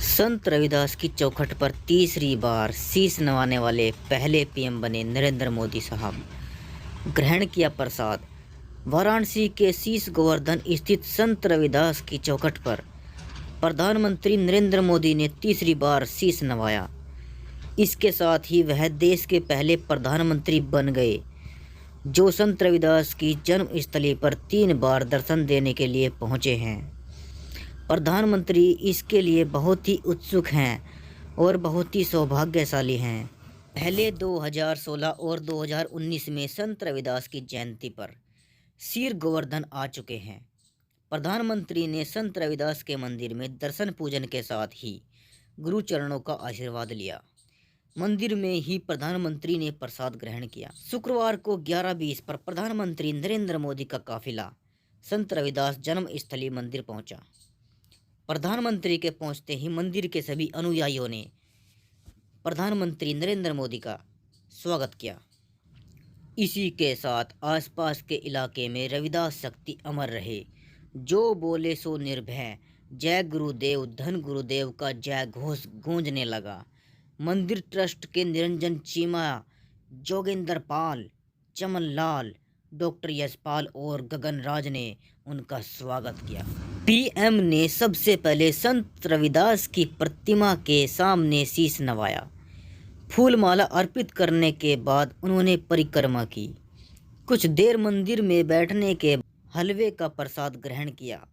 संत रविदास की चौखट पर तीसरी बार शीश नवाने वाले पहले पीएम बने नरेंद्र मोदी साहब। ग्रहण किया प्रसाद। वाराणसी के शीश गोवर्धन स्थित संत रविदास की चौखट पर प्रधानमंत्री नरेंद्र मोदी ने तीसरी बार शीश नवाया। इसके साथ ही वह देश के पहले प्रधानमंत्री बन गए जो संत रविदास की जन्मस्थली पर 3 बार दर्शन देने के लिए पहुंचे हैं। प्रधानमंत्री इसके लिए बहुत ही उत्सुक हैं और बहुत ही सौभाग्यशाली हैं। पहले 2016 और 2019 में संत रविदास की जयंती पर शीर गोवर्धन आ चुके हैं। प्रधानमंत्री ने संत रविदास के मंदिर में दर्शन पूजन के साथ ही गुरु चरणों का आशीर्वाद लिया। मंदिर में ही प्रधानमंत्री ने प्रसाद ग्रहण किया। शुक्रवार को 11:20 पर प्रधानमंत्री नरेंद्र मोदी का काफिला संत रविदास जन्मस्थली मंदिर पहुंचा। प्रधानमंत्री के पहुंचते ही मंदिर के सभी अनुयायियों ने प्रधानमंत्री नरेंद्र मोदी का स्वागत किया। इसी के साथ आसपास के इलाके में रविदास शक्ति अमर रहे। जो बोले सो निर्भय, जय गुरुदेव धन गुरुदेव का जय घोष गूंजने लगा। मंदिर ट्रस्ट के निरंजन चीमा, जोगिंदर पाल, चमन लाल, डॉक्टर यशपाल और गगन राज ने उनका स्वागत किया। पीएम ने सबसे पहले संत रविदास की प्रतिमा के सामने शीश नवाया। फूलमाला अर्पित करने के बाद उन्होंने परिक्रमा की। कुछ देर मंदिर में बैठने के हलवे का प्रसाद ग्रहण किया।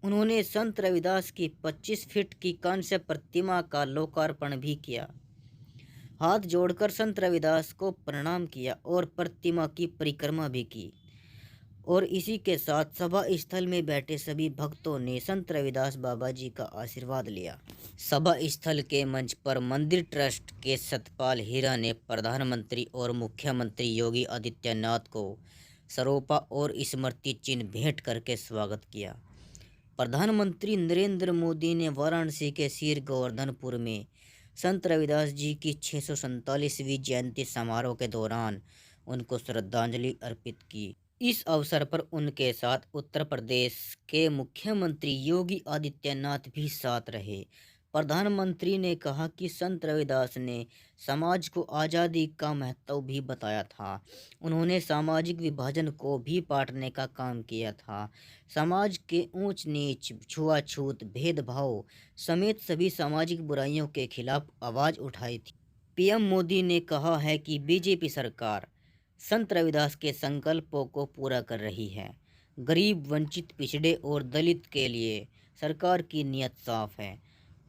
उन्होंने संत रविदास की 25 फीट की कांस्य प्रतिमा का लोकार्पण भी किया। हाथ जोड़कर संत रविदास को प्रणाम किया और प्रतिमा की परिक्रमा भी की। और इसी के साथ सभा स्थल में बैठे सभी भक्तों ने संत रविदास बाबा जी का आशीर्वाद लिया। सभा स्थल के मंच पर मंदिर ट्रस्ट के सतपाल हीरा ने प्रधानमंत्री और मुख्यमंत्री योगी आदित्यनाथ को सरोपा और स्मृति चिन्ह भेंट करके स्वागत किया। प्रधानमंत्री नरेंद्र मोदी ने वाराणसी के शीर गोवर्धनपुर में संत रविदास जी की 647वीं जयंती समारोह के दौरान उनको श्रद्धांजलि अर्पित की। इस अवसर पर उनके साथ उत्तर प्रदेश के मुख्यमंत्री योगी आदित्यनाथ भी साथ रहे। प्रधानमंत्री ने कहा कि संत रविदास ने समाज को आज़ादी का महत्व भी बताया था। उन्होंने सामाजिक विभाजन को भी पाटने का काम किया था। समाज के ऊंच नीच, छुआछूत, भेदभाव समेत सभी सामाजिक बुराइयों के खिलाफ आवाज़ उठाई थी। पीएम मोदी ने कहा है कि बीजेपी सरकार संत रविदास के संकल्पों को पूरा कर रही है। गरीब, वंचित, पिछड़े और दलित के लिए सरकार की नीयत साफ है।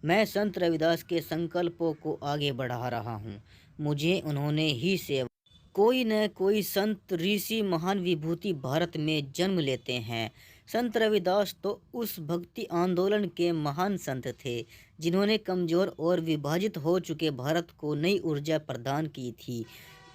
मैं संत रविदास के संकल्पों को आगे बढ़ा रहा हूँ। मुझे उन्होंने ही सेवा। कोई न कोई संत ऋषि महान विभूति भारत में जन्म लेते हैं। संत रविदास तो उस भक्ति आंदोलन के महान संत थे जिन्होंने कमजोर और विभाजित हो चुके भारत को नई ऊर्जा प्रदान की थी।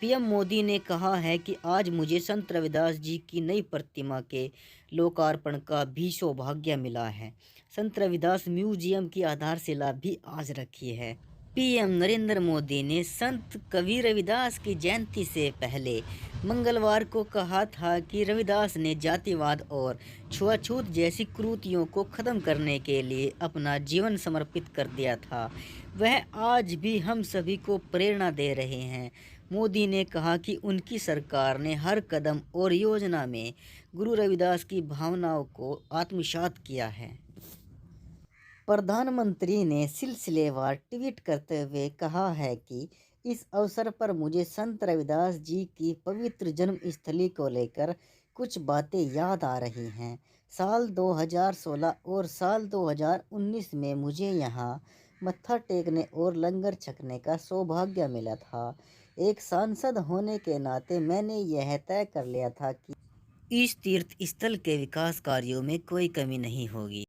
पीएम मोदी ने कहा है कि आज मुझे संत रविदास जी की नई प्रतिमा के लोकार्पण का भी सौभाग्य मिला है। संत रविदास म्यूजियम की आधारशिला भी आज रखी है। पीएम नरेंद्र मोदी ने संत कवि रविदास की जयंती से पहले मंगलवार को कहा था कि रविदास ने जातिवाद और छुआछूत जैसी कुरीतियों को खत्म करने के लिए अपना जीवन समर्पित कर दिया था। वह आज भी हम सभी को प्रेरणा दे रहे हैं। मोदी ने कहा कि उनकी सरकार ने हर कदम और योजना में गुरु रविदास की भावनाओं को आत्मसात किया है। प्रधानमंत्री ने सिलसिलेवार ट्वीट करते हुए कहा है कि इस अवसर पर मुझे संत रविदास जी की पवित्र जन्मस्थली को लेकर कुछ बातें याद आ रही हैं। साल 2016 और साल 2019 में मुझे यहाँ मत्था टेकने और लंगर छकने का सौभाग्य मिला था। एक सांसद होने के नाते मैंने यह तय कर लिया था कि इस तीर्थ स्थल के विकास कार्यों में कोई कमी नहीं होगी।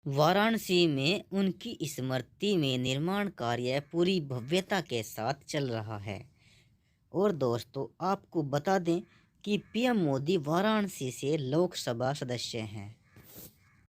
वाराणसी में उनकी स्मृति में निर्माण कार्य पूरी भव्यता के साथ चल रहा है। और दोस्तों, आपको बता दें कि पीएम मोदी वाराणसी से लोकसभा सदस्य हैं।